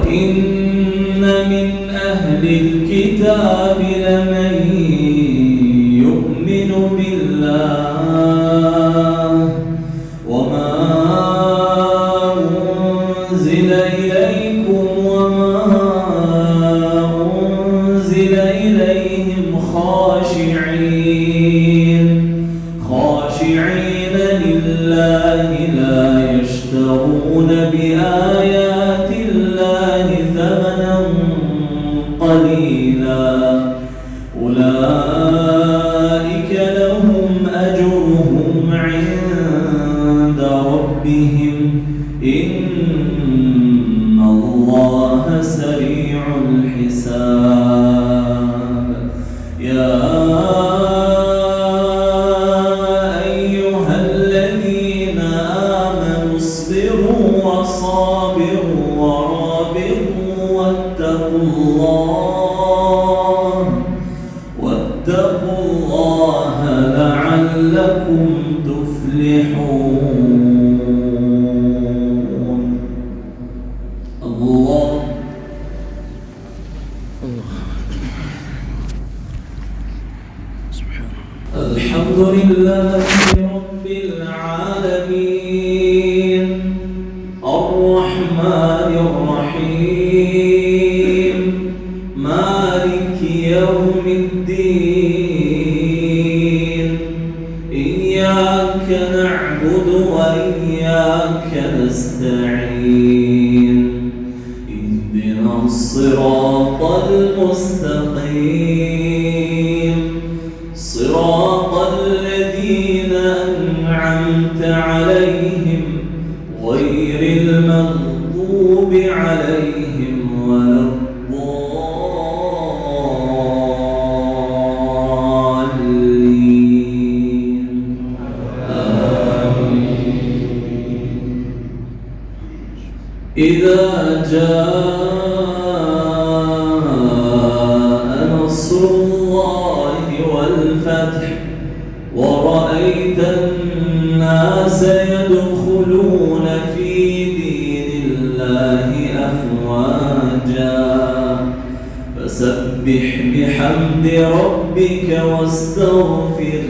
وإن من أهل الكتاب لمن يؤمن بالله وما أنزل إليكم وما أنزل إليهم خاشعين لله لا يشترون بآيات الله ثمنا قليلا أولئك لهم أجرهم عند ربهم إن الله سريع الحساب يا أيها الذين آمنوا اصبروا وصابروا ورابطوا واتقوا الله لعلكم تفلحون. الله الحمد لله رب العالمين الرحمن الرحيم مالك يوم الدين إياك نعبد وإياك نستعين اهدنا الصراط المستقيم صراط الذين أنعمت عليهم غير المغضوب عليهم ولا الضالين آمين. إذا جاء نصر الله والفتح ورأيت الناس يدخلون في دين الله أفواجا فسبح بحمد ربك واستغفره